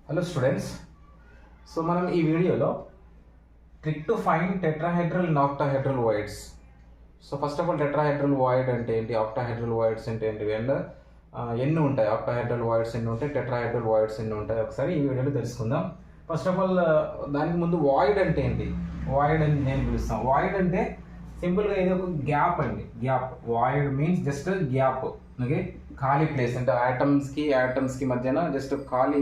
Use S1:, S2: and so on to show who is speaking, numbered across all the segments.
S1: Hello students. So మనం ఈ వీడియోలో trick to find tetrahedral and octahedral voids. So first of all tetrahedral void అంటే ఏంటి, octahedral voids అంటే ఏంటి, అండ్ ఎన్ని ఉంటాయి, ఆక్టాహెడ్రల్ వాయిడ్స్ ఎన్ని ఉంటాయి, టెట్రాహెడ్రల్ వాయిడ్స్ ఎన్ని ఉంటాయి, ఒకసారి ఈ వీడియోలో తెలుసుకుందాం. ఫస్ట్ ఆఫ్ ఆల్ దానికి ముందు వాయిడ్ అంటే ఏంటి, వాయిడ్ అని నేను పిలుస్తాను. వాయిడ్ అంటే సింపుల్గా ఇది ఒక గ్యాప్ అండి, gap. Void means just gap, okay, ఖాళీ ప్లేస్. అంటే యాటమ్స్కి మధ్యన జస్ట్ ఖాళీ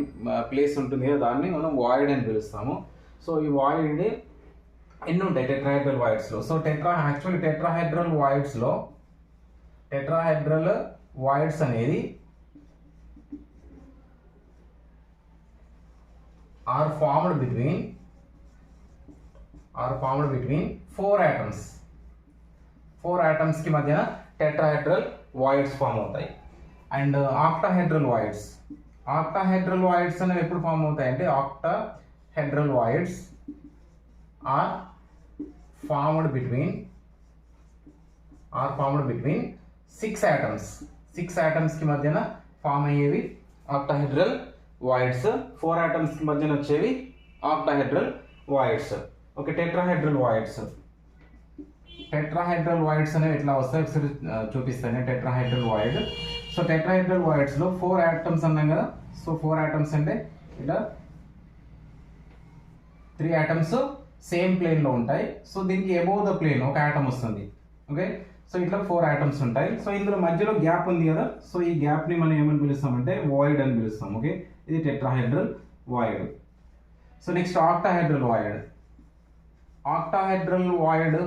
S1: ప్లేస్ ఉంటుంది కదా, దాన్ని మనం వాయిడ్ అని పిలుస్తాము. సో ఈ వాయిడ్ ఎన్ని ఉంటాయి టెట్రాహెడ్రల్ వాయిడ్స్లో. సో యాక్చువల్లీ టెట్రాహెడ్రల్ వాయిడ్స్ అనేది are formed between four atoms కి మధ్యన టెట్రాహెడ్రల్ వాయిడ్స్ ఫామ్ అవుతాయి. అండ్ ఆక్టాహెడ్రల్ వాయిడ్స్ అనేవి ఎప్పుడు ఫామ్ అవుతాయి అంటే, octahedral voids are formed between six atoms కి మధ్యన ఫామ్ అయ్యేవి ఆక్టాహెడ్రల్ వాయిడ్స్. 4 ఆటమ్స్ కి మధ్యన వచ్చేవి octahedral voids. Okay, tetrahedral voids అనేవి ఎట్లా వస్తాయి ఒకసారి చూపిస్తాను. Tetrahedral void. So tetrahedral voids లో 4 ఆటమ్స్ అన్నాం కదా. సో 4 ఆటమ్స్ అంటే ఇలా 3 ఆటమ్స్ సేమ్ ప్లేన్ లో ఉంటాయి. సో దీనికి అబోవ్ ద ప్లేన్ ఒక ఆటమ్ వస్తుంది. ఓకే, సో ఇట్లా 4 ఆటమ్స్ ఉంటాయి. సో ఇందులో మధ్యలో గ్యాప్ ఉంది కదా. సో ఈ గ్యాప్ ని మనం ఏమని పిలుస్తామంటే వాయిడ్ అని పిలుస్తాం. ఓకే, ఇది tetrahedral void. So next octahedral void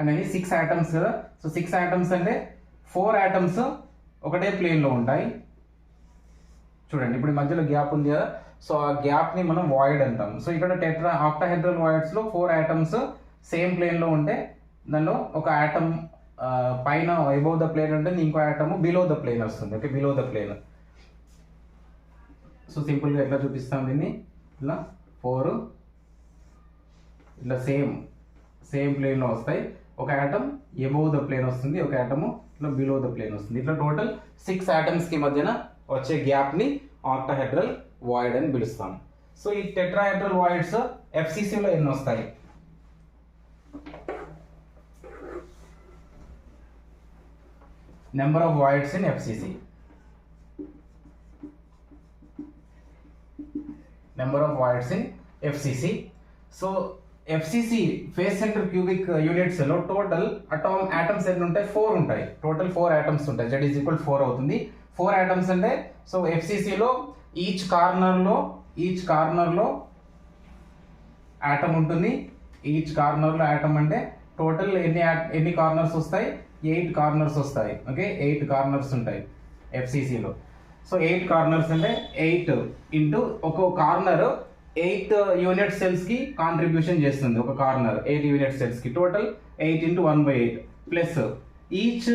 S1: అనేది 6 ఆటమ్స్ కదా. సో 6 ఆటమ్స్ అంటే 4 ఆటమ్స్ ఒకటే ప్లేన్ లో ఉంటాయి. చూడండి, ఇప్పుడు మధ్యలో గ్యాప్ ఉంది కదా. సో ఆ గ్యాప్ ని మనం వాయిడ్ అంటాం. సో ఇక్కడ ఆక్టాహెడ్రల్ వాయిడ్స్ లో 4 ఆటమ్స్ సేమ్ ప్లేన్ లో ఉంటే దానిలో ఒక ఆటమ్ పైన అబౌవ్ ద ప్లేన్ అంటే ఇంకో ఆటమ్ బిలో ద ప్లేన్ వస్తుంది. Okay, below the plane. So simple గా ఎట్లా చూపిస్తాం దీన్ని, ఇలా 4 ఇట్లా సేమ్ ప్లేన్ లో వస్తాయి. ఒక ఆటమ్ అబౌవ్ ద ప్లేన్ వస్తుంది, ఒక ఆటమ్ ఇట్లా బిలో ద ప్లేన్ వస్తుంది. ఇట్లా టోటల్ 6 ఆటమ్స్ కి మధ్యన వచ్చే గ్యాప్ ని ఆక్టాహెడ్రల్ వాయిడ్ అని పిలుస్తాం. సో ఈ టెట్రాహెడ్రల్ వాయిడ్స్ FCC లో ఎన్ని వస్తాయి, number of voids in FCC. So FCC face centre cubic units లో టోటల్ ఆటమ్స్ ఎన్ని ఉంటాయి, 4 ఉంటాయి. టోటల్ 4 ఆటమ్స్ ఉంటాయి. Z = 4 అవుతుంది. 4 ఆటమ్స్ అంటే, సో FCC లో ఈచ్ కార్నర్ లో ఆటమ్ ఉంటుంది. ఈచ్ కార్నర్ లో ఆటమ్ అంటే టోటల్ ఎన్ని కార్నర్స్ వస్తాయి, 8 కార్నర్స్ వస్తాయి. ఓకే, 8 కార్నర్స్ ఉంటాయి FCC లో. సో 8 కార్నర్స్ అంటే 8 ఇంటూ ఒక్కో కార్నర్ 8 యూనిట్ సెల్స్ కి కాంట్రిబ్యూషన్ చేస్తుంది. ఒక కార్నర్ 8 యూనిట్ సెల్స్ కి, టోటల్ 8 × 1/8 ప్లస్ ఈచ్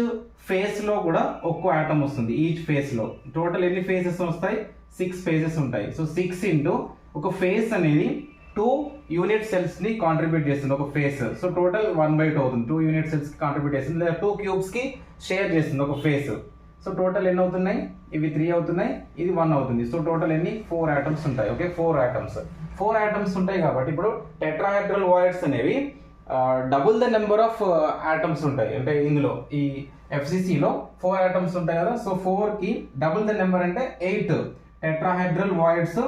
S1: ఫేస్ లో కూడా ఒక్కో ఆటమ్ వస్తుంది. ఈచ్ ఫేస్ లో టోటల్ ఎన్ని ఫేసెస్ వస్తాయి, 6 ఫేసెస్ ఉంటాయి. సో 6 ఇంటూ ఒక ఫేస్ అనేది 2 యూనిట్ సెల్స్ ని కాంట్రిబ్యూట్ చేస్తుంది ఒక ఫేస్. సో టోటల్ 1/2 అవుతుంది. 2 యూనిట్ సెల్స్ కి కాంట్రిబ్యూట్ చేస్తుంది, లేదా 2 క్యూబ్స్ కి షేర్ చేస్తుంది ఒక ఫేస్. సో టోటల్ ఎన్ని అవుతున్నాయి, ఇవి 3 అవుతున్నాయి, ఇది 1 అవుతుంది. సో టోటల్ ఎన్ని, 4 ఆటమ్స్ ఉంటాయి. ఓకే, 4 ఆటమ్స్ ఉంటాయి కాబట్టి ఇప్పుడు టెట్రాహెడ్రల్ వాయిడ్స్ అనేవి double the number of atoms ఉంటాయి. అంటే ఇందులో ఈ FCC లో 4 ఆటమ్స్ ఉంటాయి కదా. సో 4 కి డబుల్ ద నెంబర్ అంటే 8 టెట్రాహెడ్రల్ వాయిడ్స్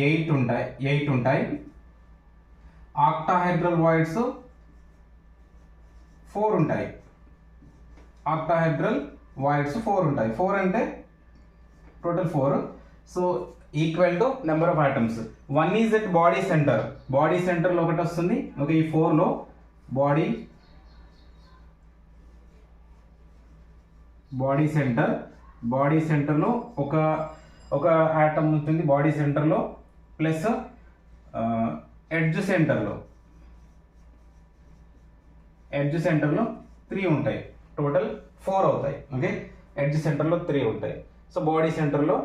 S1: 8 ఉంటాయి. ఆక్టాహెడ్రల్ వాయిడ్స్ 4 ఉంటాయి. 4 అంటే total 4. So equal to number of atoms. 1 is at body centre లో ఒకటి వస్తుంది. ఓకే, ఈ 4 లో బాడీ సెంటర్ లో ఒక ఆటమ్ ఉంటుంది బాడీ సెంటర్ లో, ప్లస్ ఎడ్జ్ సెంటర్ లో 3 ఉంటాయి. టోటల్ 4 అవుతాయి. ఓకే, ఎడ్జ్ సెంటర్ లో 3 ఉంటాయి. సో బాడీ సెంటర్ లో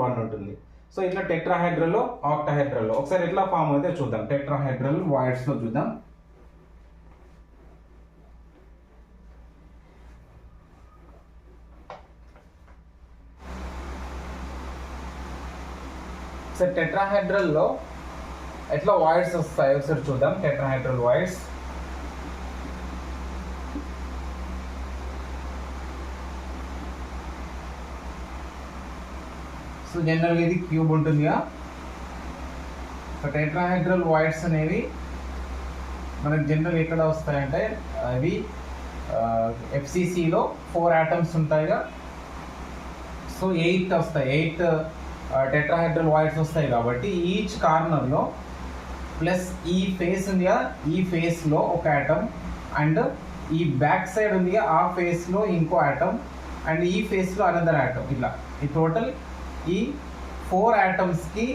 S1: 1 ఉంటుంది. సో ఇట్లా టెట్రాహెడ్రల్ లో, ఆక్టాహెడ్రల్ లో ఒకసారి ఎట్లా ఫామ్ అయితే చూద్దాం. టెట్రాహెడ్రల్ వాయిడ్స్ లో చూద్దాం. సో టెట్రాహెడ్రల్లో ఎట్లా వాయిడ్స్ వస్తాయి ఒకసారి చూద్దాం. టెట్రాహెడ్రల్ వాయిడ్స్ సో జనరల్గా ఇది క్యూబ్ ఉంటుందిగా. సో టెట్రాహెడ్రల్ వాయిడ్స్ అనేవి మనకు జనరల్ ఎక్కడ వస్తాయంటే అవి ఎఫ్సిసిలో 4 ఆటమ్స్ ఉంటాయిగా. సో 8 వస్తాయి, 8 టెట్రాహెడ్రల్ వాయిడ్స్ వస్తాయి కాబట్టి ఈచ్ కార్నర్లో ప్లస్ ఈ ఫేస్ ఉందిగా, ఈ ఫేస్లో ఒక ఆటమ్ అండ్ ఈ బ్యాక్ సైడ్ ఉందిగా ఆ ఫేస్లో ఇంకో ఆటమ్ అండ్ ఈ ఫేస్లో అనదర్ ఆటమ్. ఇట్లా ఈ టోటల్ ఈ 4 ఆటమ్స్కి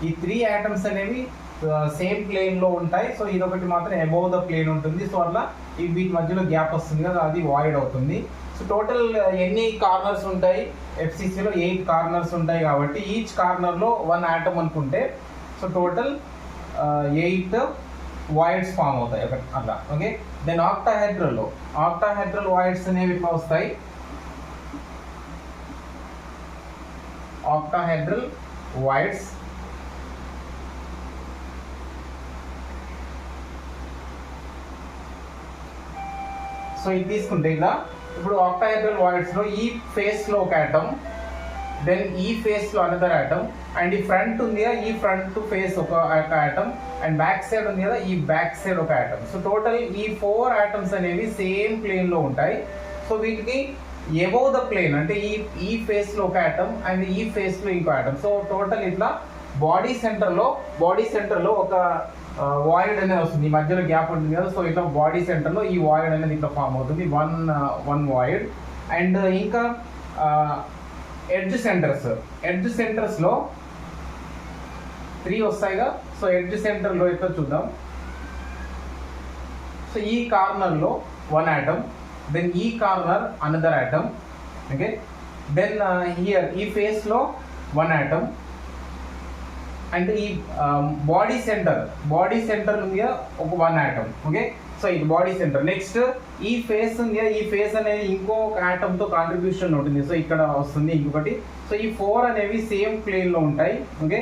S1: ఈ 3 ఆటమ్స్ అనేవి సేమ్ ప్లేన్లో ఉంటాయి. సో ఇదొకటి మాత్రం అబౌవ్ ద ప్లేన్ ఉంటుంది. సో అట్లా ఈ వీటి మధ్యలో గ్యాప్ వస్తుంది కదా, అది వాయిడ్ అవుతుంది. సో టోటల్ ఎన్ని కార్నర్స్ ఉంటాయి ఎఫ్సిసిలో? 8 కార్నర్స్ ఉంటాయి కాబట్టి ఈచ్ కార్నర్లో 1 ఆటమ్ అనుకుంటే సో టోటల్ 8 వాయిడ్స్ ఫామ్ అవుతాయి అట్లా. ఓకే, దెన్ ఆక్టాహెడ్రల్ వాయిడ్స్ అనేవి ఇట్లా వస్తాయి. ఆక్టాహెడ్రల్ వాయిడ్స్ సో ఇది తీసుకుంటే ఇలా ఇప్పుడు ఆక్టాహెడ్రల్ వాయిడ్స్ లో ఈ ఫేస్ లో ఒక ఆటమ్, దెన్ ఈ ఫేస్ లో అనదర్ ఆటమ్ అండ్ ఈ ఫ్రంట్ ఉంది కదా, ఈ ఫ్రంట్ ఫేస్ ఒక ఆటమ్ అండ్ బ్యాక్ సైడ్ ఉంది కదా, ఈ బ్యాక్ సైడ్ ఒక ఆటమ్. సో టోటల్ ఈ 4 ఆటమ్స్ అనేవి సేమ్ ప్లేన్ లో ఉంటాయి. సో వీటికి ఎబోవ్ ద ప్లేన్ అంటే ఈ ఫేస్ లో ఒక ఆటమ్ అండ్ ఈ ఫేస్ లో ఇంకో ఆటమ్. సో టోటల్ ఇట్లా బాడీ సెంటర్ లో ఒక వాయిడ్ అనేది వస్తుంది. ఈ మధ్యలో గ్యాప్ ఉంటుంది కదా, సో ఇట్లా బాడీ సెంటర్లో ఈ వాయిడ్ అనేది ఇట్లా ఫామ్ అవుతుంది, వన్ వాయిడ్. అండ్ ఇంకా ఎడ్జ్ సెంటర్స్లో 3 వస్తాయిగా. సో ఎడ్జ్ సెంటర్లో ఎట్లా చూద్దాం. సో ఈ కార్నర్లో 1 ఆటమ్, దెన్ ఈ corner another atom. Okay, then here ఈ ఫేస్లో 1 ఆటమ్ అండ్ ఈ బాడీ సెంటర్ ఉంది ఒక 1 ఆటమ్. ఓకే, సో ఇది బాడీ సెంటర్. నెక్స్ట్ ఈ ఫేస్ ఉంది, ఈ ఫేస్ అనేది ఇంకొక ఆటమ్ తో కాంట్రిబ్యూషన్ ఉంటుంది. సో ఇక్కడ వస్తుంది ఇంకొకటి. సో ఈ 4 అనేవి సేమ్ ప్లేన్ లో ఉంటాయి. ఓకే,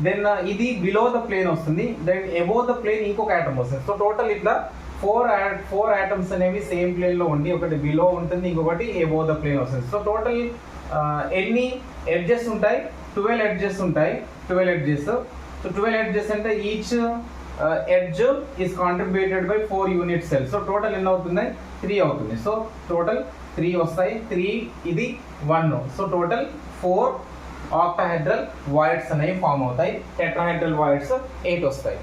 S1: దెన్ ఇది బిలో ద ప్లేన్ వస్తుంది, దెన్ అబోవ్ ద ప్లేన్ ఇంకొక ఆటమ్ వస్తుంది. సో టోటల్ ఇట్లా 4 ఆటమ్స్ అనేవి సేమ్ ప్లేన్ లో ఉండి ఒకటి బిలో ఉంటుంది, ఇంకొకటి అబోవ్ ద ప్లేన్ వస్తుంది. సో టోటల్ ఎన్ని ఎడ్జెస్ ఉంటాయి? 12 ఎడ్జెస్ ఉంటాయి. 12 ఎడ్జెస్. సో 12 ఎడ్జెస్ అంటే each edge is contributed by 4 unit cells. So total ఎన్ని అవుతుంది? 3 అవుతుంది. సో టోటల్ 3 వస్తాయి. 3 ఇది 1. సో టోటల్ 4 ఆక్టాహెడ్రల్ వాయిడ్స్ అనేవి ఫామ్ అవుతాయి. టెట్రాహెడ్రల్ వాయిడ్స్ 8 వస్తాయి.